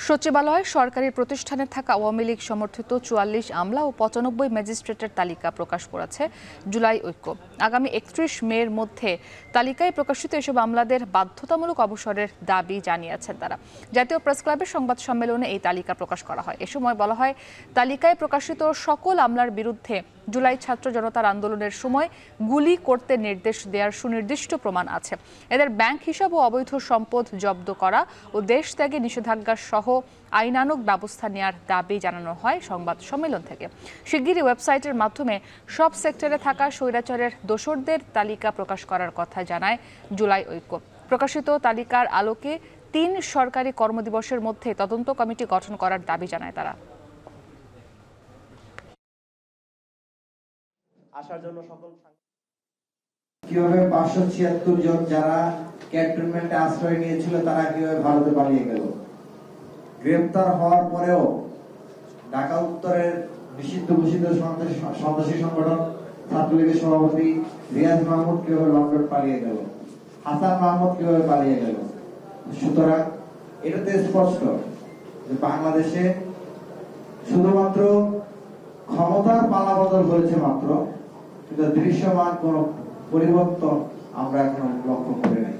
সচিবালয় সরকারি প্রতিষ্ঠানে থাকা আওয়ামী লীগ সমর্থিত ৪৪ আমলা ও ৯৫ ম্যাজিস্ট্রেটের তালিকা প্রকাশ করেছে জুলাই ঐক্য। আগামী ৩১ মের মধ্যে তালিকায় প্রকাশিত এসব আমলাদের বাধ্যতামূলক অবসরের দাবি জানিয়েছেন তারা। জাতীয় প্রেস ক্লাবের সংবাদ সম্মেলনে এই তালিকা প্রকাশ করা হয়। এ সময় বলা হয়, তালিকায় প্রকাশিত সকল আমলার বিরুদ্ধে জুলাই ছাত্র জনতার আন্দোলনের সময় গুলি করতে নির্দেশ দেওয়ার সুনির্দিষ্ট প্রমাণ আছে। এদের ব্যাংক হিসাব ও অবৈধ সম্পদ জব্দ করা ও দেশ ত্যাগে নিষেধাজ্ঞা সহ আইনানুগ ব্যবস্থা নেওয়ার দাবি জানানো হয় সংবাদ সম্মেলন থেকে। শিগগিরই ওয়েবসাইটের মাধ্যমে সব সেক্টরে থাকা স্বৈরাচারের দোসরদের তালিকা প্রকাশ করার কথা জানায় জুলাই ঐক্য। প্রকাশিত তালিকার আলোকে ৩ সরকারি কর্মদিবসের মধ্যে তদন্ত কমিটি গঠন করার দাবি জানায় তারা। আসার জন্য সকল কিভাবে ৫৭৬ জন যারা ক্যান্টনমেন্টে আশ্রয় নিয়েছিল তারা কিভাবে ভারতে পালিয়ে গেল, গ্রেফতার হওয়ার পরেও ঢাকা উত্তরের নিষিদ্ধ ঘোষিত সন্ত্রাসী সংগঠন ছাত্রলীগের সভাপতি রিয়াজ মাহমুদ কিভাবে লন্ডন পালিয়ে গেল, হাসান মাহমুদ কিভাবে পালিয়ে গেল। সুতরাং এটাতে স্পষ্ট যে বাংলাদেশে শুধুমাত্র ক্ষমতার পালাবদল হয়েছে মাত্র, কিন্তু দৃশ্যমান কোন পরিবর্তন আমরা এখন লক্ষ্য করি নাই।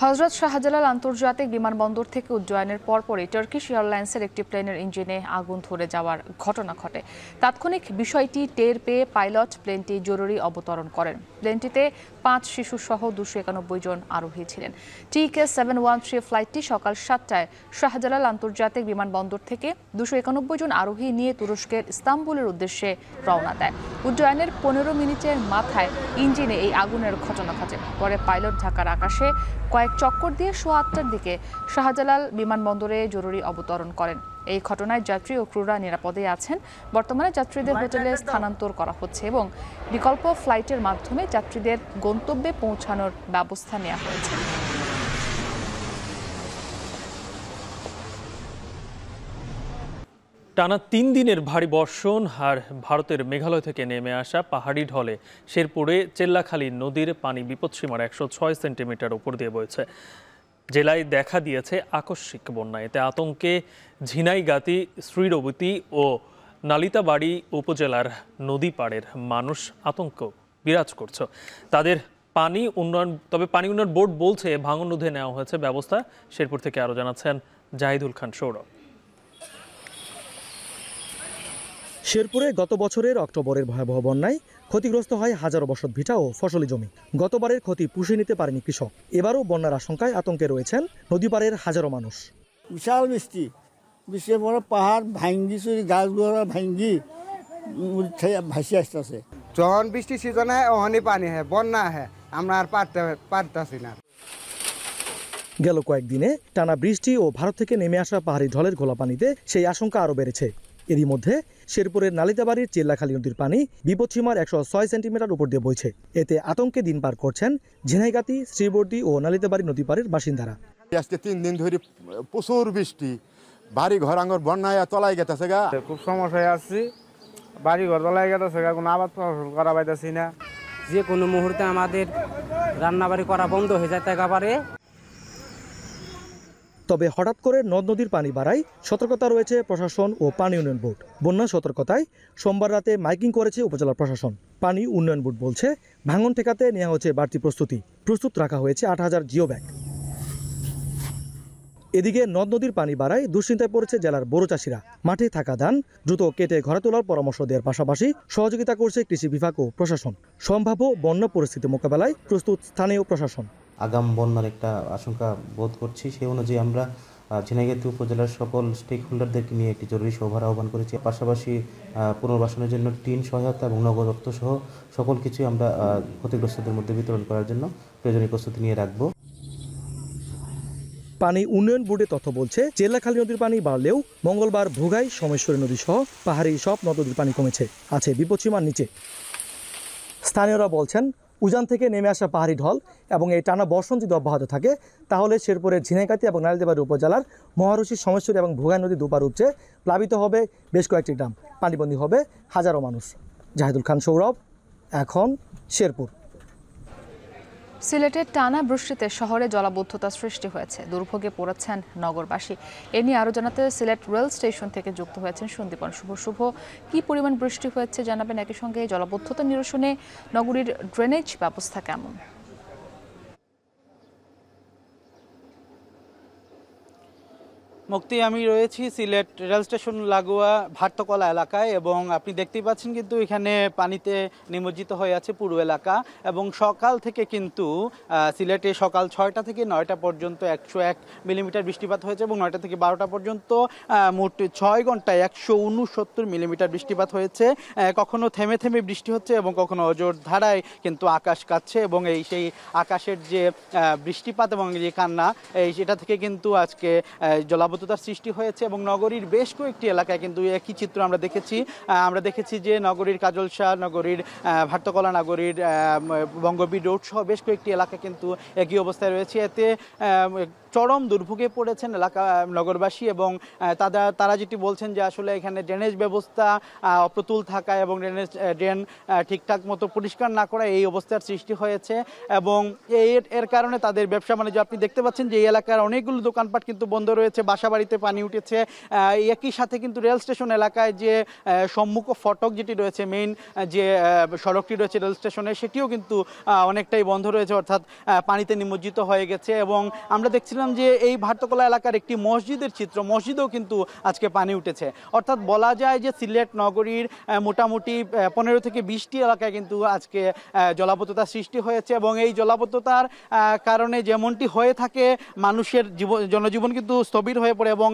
হযরত শাহজালাল আন্তর্জাতিক বিমানবন্দর থেকে উড্ডয়নের পরপরই টার্কিশ এয়ারলাইন্সের একটি প্লেনের ইঞ্জিনে আগুন ধরে যাওয়ার ঘটনা ঘটে। তাৎক্ষণিক বিষয়টি টের পেয়ে পাইলট প্লেনটি জরুরি অবতরণ করেন। প্লেনটিতে ৫ শিশু সহ ২৯১ জন আরোহী ছিলেন। TK713 ফ্লাইটটি সকাল ৭টায় শাহজালাল আন্তর্জাতিক বিমানবন্দর থেকে ২৯১ জন আরোহী নিয়ে তুরস্কের ইস্তাম্বুলের উদ্দেশ্যে রওনা দেয়। উড্ডয়নের ১৫ মিনিটের মাথায় ইঞ্জিনে এই আগুনের ঘটনা ঘটে। পরে পাইলট ঢাকার আকাশে কয়েক চক্কর দিয়ে সোয়া ৮টার দিকে শাহজালাল বিমানবন্দরে জরুরি অবতরণ করেন। এই ঘটনায় যাত্রী ও ক্রুরা নিরাপদে আছেন। বর্তমানে যাত্রীদের হোটেলে স্থানান্তর করা হচ্ছে এবং বিকল্প ফ্লাইটের মাধ্যমে যাত্রীদের গন্তব্যে পৌঁছানোর ব্যবস্থা নেওয়া হয়েছে। টানা ৩ দিনের ভারী বর্ষণ আর ভারতের মেঘালয় থেকে নেমে আসা পাহাড়ি ঢলে শেরপুরে চেল্লাখালী নদীর পানি বিপদসীমার ১০৬ সেন্টিমিটার উপর দিয়ে বইছে। জেলায় দেখা দিয়েছে আকস্মিক বন্যা। এতে আতঙ্কে ঝিনাইগাতি, শ্রীরবতী ও নালিতাবাড়ি উপজেলার নদী পাড়ের মানুষ আতঙ্ক বিরাজ করছে। তাদের পানি উন্নয়ন বোর্ড বলছে ভাঙন রোধে নেওয়া হয়েছে ব্যবস্থা। শেরপুর থেকে আরও জানাচ্ছেন জাহিদুল খান সৌরভ। শেরপুরে গত বছরের অক্টোবরের ভয়াবহ বন্যায় ক্ষতিগ্রস্ত হয় হাজারো বসত ভিটা ও ফসলি জমি। গতবারের ক্ষতি পুষিয়ে নিতে পারেনি কৃষক। এবারও বন্যার আশঙ্কায় আতঙ্কে রয়েছেন নদীপাড়ের হাজারো মানুষ। বিশাল বৃষ্টির পরে পাহাড় ভাঙ্গি চুরি গাছগুলো ভাঙ্গি ভাসি আসতেছে। যখন বৃষ্টি সিজনে ওখানে পানি হয়, বন্যা হয়, আমরা আর পারতাছি না। গেল কয়েকদিনে টানা বৃষ্টি ও ভারত থেকে নেমে আসা পাহাড়ি ঢলের ঘোলা পানিতে সেই আশঙ্কা আরও বেড়েছে। এরই মধ্যে শেরপুরের নালিতাবাড়ির চেল্লাখালী নদীর পানি বিপদসীমার ১০৬ সেন্টিমিটার উপর দিয়ে বইছে। এতে আতঙ্কে দিন পার করছেন ঝিনাইগাতি, শ্রীবর্দী ও নালিতাবাড়ি নদী পাড়ের বাসিন্দারা। আজকে ৩ দিন ধরে প্রচুর বৃষ্টি, বাড়ি ঘর আঙ্গর বন্যায় তলাই গেছে গা। খুব সমস্যায় আসছি, বাড়ি ঘর তলাই গেছে গা, কোনো আবাদ ফসল করা পাইতেছি না। যে কোনো মুহূর্তে আমাদের রান্নাবাড়ি করা বন্ধ হয়ে যেতে পারে। তবে হঠাৎ করে নদ নদীর পানি বাড়ায় সতর্কতা রয়েছে প্রশাসন ও পানি উন্নয়ন বোর্ড। বন্যা সতর্কতায় সোমবার রাতে মাইকিং করেছে উপজেলা প্রশাসন। পানি উন্নয়ন বোর্ড বলছে ভাঙন ঠেকাতে নেওয়া হচ্ছে বাড়তি প্রস্তুত রাখা হয়েছে ৮,০০০ জিও ব্যাগ। এদিকে নদ নদীর পানি বাড়ায় দুশ্চিন্তায় পড়েছে জেলার বড় চাষিরা। মাঠে থাকা ধান দ্রুত কেটে ঘরে তোলার পরামর্শ দেওয়ার পাশাপাশি সহযোগিতা করছে কৃষি বিভাগ ও প্রশাসন। সম্ভাব্য বন্যা পরিস্থিতি মোকাবেলায় প্রস্তুত স্থানীয় প্রশাসন। আগাম বন্যার একটা আশঙ্কা বোধ করছি, সেই অনুযায়ী আমরা ঝিনাইগাতি উপজেলার সকল স্টেক হোল্ডারদেরকে নিয়ে একটি জরুরি সভার আহ্বান করেছি। পাশাপাশি পুনর্বাসনের জন্য টিন সহায়তা এবং নগদ অর্থ সহ সকল কিছুই আমরা ক্ষতিগ্রস্তদের মধ্যে বিতরণ করার জন্য প্রয়োজনীয় প্রস্তুতি নিয়ে রাখব। পানি উন্নয়ন বোর্ডের তথ্য বলছে চেল্লাখালী নদীর পানি বাড়লেও মঙ্গলবার ভোগাই, সোমেশ্বরী নদী সহ পাহাড়ি সব নদ নদীর পানি কমেছে, আছে বিপদসীমার নিচে। স্থানীয়রা বলছেন উজান থেকে নেমে আসা পাহাড়ি ঢল এবং এই টানা বর্ষণ যদি অব্যাহত থাকে তাহলে শেরপুরের ঝিনাইগাতি এবং নালিতাবাড়ি উপজেলার মহারশী, সোমেশ্বরী এবং ভোগাই নদী দুপার উপচে প্লাবিত হবে বেশ কয়েকটি গ্রাম, পানিবন্দী হবে হাজারো মানুষ। জাহিদুল খান সৌরভ, এখন শেরপুর। সিলেটের টানা বৃষ্টিতে শহরে জলাবদ্ধতা সৃষ্টি হয়েছে, দুর্ভোগে পড়েছেন নগরবাসী। এ নিয়ে আরও জানাতে সিলেট রেল স্টেশন থেকে যুক্ত হয়েছেন সন্দীপন শুভ। কি পরিমাণ বৃষ্টি হয়েছে জানাবেন, একই সঙ্গে জলাবদ্ধতা নিরসনে নগরীর ড্রেনেজ ব্যবস্থা কেমন? মুক্তি, আমি রয়েছি সিলেট রেল স্টেশন লাগোয়া ভাট্টকলা এলাকায় এবং আপনি দেখতেই পাচ্ছেন কিন্তু এখানে পানিতে নিমজ্জিত হয়ে আছে পুরো এলাকা। এবং সকাল থেকে কিন্তু সিলেটে সকাল 6টা থেকে 9টা পর্যন্ত 101 মিলিমিটার বৃষ্টিপাত হয়েছে এবং 9টা থেকে 12টা পর্যন্ত মোট 6 ঘন্টায় 169 মিলিমিটার বৃষ্টিপাত হয়েছে। কখনো থেমে থেমে বৃষ্টি হচ্ছে এবং কখনো অজোর ধারায় কিন্তু আকাশ কাচ্ছে এবং সেই আকাশের যে বৃষ্টিপাত এবং যে কান্না সেটা থেকে কিন্তু আজকে জলাবদ্ধতার সৃষ্টি হয়েছে এবং নগরীর বেশ কয়েকটি এলাকায় কিন্তু একই চিত্র আমরা দেখেছি যে নগরীর কাজলশাহ, নগরীর ভাট্টকলা, নগরীর বঙ্গবীর রোড সহ বেশ কয়েকটি এলাকা কিন্তু একই অবস্থায় রয়েছে। এতে চরম দুর্ভোগে পড়েছেন নগরবাসী এবং তারা যেটি বলছেন যে আসলে এখানে ড্রেনেজ ব্যবস্থা অপ্রতুল থাকা এবং ড্রেন ঠিকঠাক মতো পরিষ্কার না করা এই অবস্থার সৃষ্টি হয়েছে এবং এর কারণে তাদের ব্যবসা বাণিজ্য, আপনি দেখতে পাচ্ছেন যে এই এলাকার অনেকগুলো দোকানপাট কিন্তু বন্ধ রয়েছে, বাসাবাড়িতে পানি উঠেছে। একই সাথে কিন্তু রেল স্টেশন এলাকায় যে সম্মুখ ফটক যেটি রয়েছে, মেইন যে সড়কটি রয়েছে রেল স্টেশনে, সেটিও কিন্তু অনেকটাই বন্ধ রয়েছে, অর্থাৎ পানিতে নিমজ্জিত হয়ে গেছে। এবং আমরা দেখছিলাম যে এই ভাট্টকলা এলাকার একটি মসজিদের চিত্র, মসজিদেও কিন্তু আজকে পানি উঠেছে। অর্থাৎ বলা যায় যে সিলেট নগরীর মোটামুটি 15 থেকে 20টি এলাকায় কিন্তু আজকে জলাবদ্ধতা সৃষ্টি হয়েছে এবং এই জলাবদ্ধতার কারণে যেমনটি হয়ে থাকে মানুষের জনজীবন কিন্তু স্থবির হয়ে পড়ে। এবং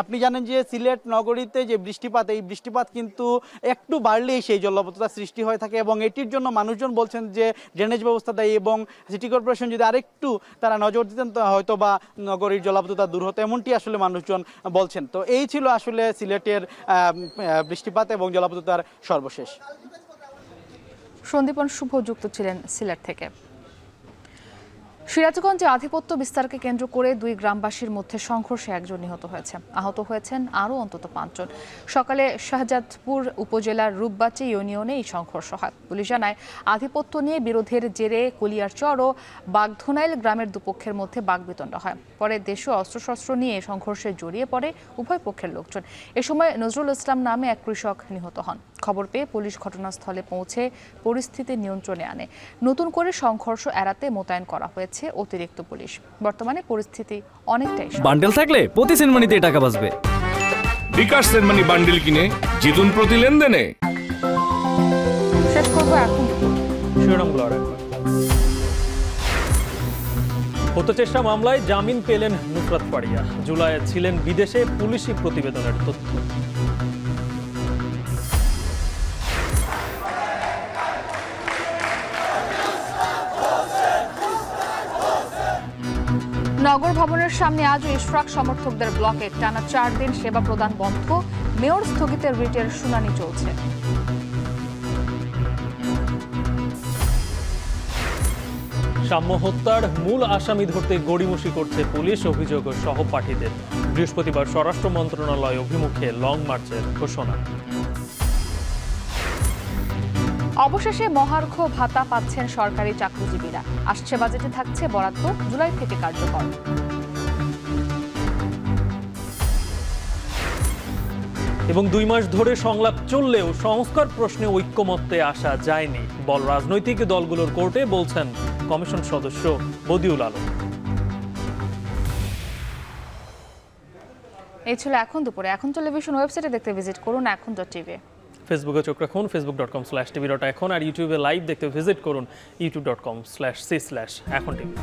আপনি জানেন যে সিলেট নগরীতে যে বৃষ্টিপাত, এই বৃষ্টিপাত কিন্তু একটু বাড়লেই সেই জলাবদ্ধতা সৃষ্টি হয়ে থাকে এবং এটির জন্য মানুষজন বলছেন যে ড্রেনেজ ব্যবস্থা দেয় এবং সিটি কর্পোরেশন যদি আরেকটু তারা নজর দিতেন হয়তো বা নগরীর জলাবদ্ধতা দূর হতো, এমনটি আসলে মানুষজন বলছেন। তো এই ছিল আসলে সিলেটের বৃষ্টিপাত এবং জলাবদ্ধতার সর্বশেষ। সন্দীপন শুভ যুক্ত ছিলেন সিলেট থেকে। সিরাজগঞ্জে আধিপত্য বিস্তারকে কেন্দ্র করে 2 গ্রামবাসীর মধ্যে সংঘর্ষে 1 জন নিহত হয়েছে, আহত হয়েছেন আরও অন্তত 5 জন। সকালে শাহজাদপুর উপজেলার রূপবাচী ইউনিয়নে এই সংঘর্ষ হয়। পুলিশ জানায় আধিপত্য নিয়ে বিরোধের জেরে কলিয়ারচর ও বাগধনাইল গ্রামের দুপক্ষের মধ্যে বাগবিতণ্ডা হয়। পরে দেশীয় অস্ত্রশস্ত্র নিয়ে সংঘর্ষে জড়িয়ে পড়ে উভয় পক্ষের লোকজন। এ সময় নজরুল ইসলাম নামে এক কৃষক নিহত হন। খবর পেয়ে পুলিশ ঘটনাস্থলে পৌঁছে পরিস্থিতি নিয়ন্ত্রণে আনে। নতুন করে সংঘর্ষ এড়াতে মোতায়েন করা হয়েছে অতিরিক্ত পুলিশ। বর্তমানে পরিস্থিতি অনেকটাই বান্ডেল থাকলে প্রতি সেনমানিতে টাকা বাঁচবে। বিকাশ সেনমানি বান্ডেল কিনে জিতুন প্রতি লেনদেনে। শেষ করব এখন শিরোনামগুলো আরেকবার। হত্যাচেষ্টা মামলায় জামিন পেলেন নুসরাত ফারিয়া। জুলাইয়ে ছিলেন বিদেশে, পুলিশি প্রতিবেদনের তথ্য। নগর ভবনের সামনে আজও ইশরাক সমর্থকদের ব্লকে টানা 4 দিন সেবা প্রদান বন্ধ। মেয়র স্থগিতের রিটের শুনানি চলছে। সাম্য হত্যার মূল আসামি ধরতে গড়িমসি করছে পুলিশ, অভিযোগ সহপাঠীদের। বৃহস্পতিবার স্বরাষ্ট্র মন্ত্রণালয় অভিমুখে লং মার্চের ঘোষণা। অবশেষে মহার্ঘ ভাতা পাচ্ছেন সরকারি চাকরিজীবীরা। আসছে বাজেটে থাকছে বরাদ্দ, জুলাই থেকে কার্যকর। এবং 2 মাস ধরে সংলাপ চললেও সংস্কার প্রশ্নে ঐক্যমত্যে আসা যায়নি বল রাজনৈতিক দলগুলোর কোর্টে, বলছেন কমিশন সদস্য বদিউল আলম। এই ছিল এখন দুপুরে। এখন টেলিভিশন ওয়েবসাইটে দেখতে ভিজিট করুন এখন.টিভি। ফেসবুকে চোখ রাখুন facebook.com/tv.এখন আর ইউটিউবে লাইভ দেখতে ভিজিট করুন youtube.com/c/এখন টিভি।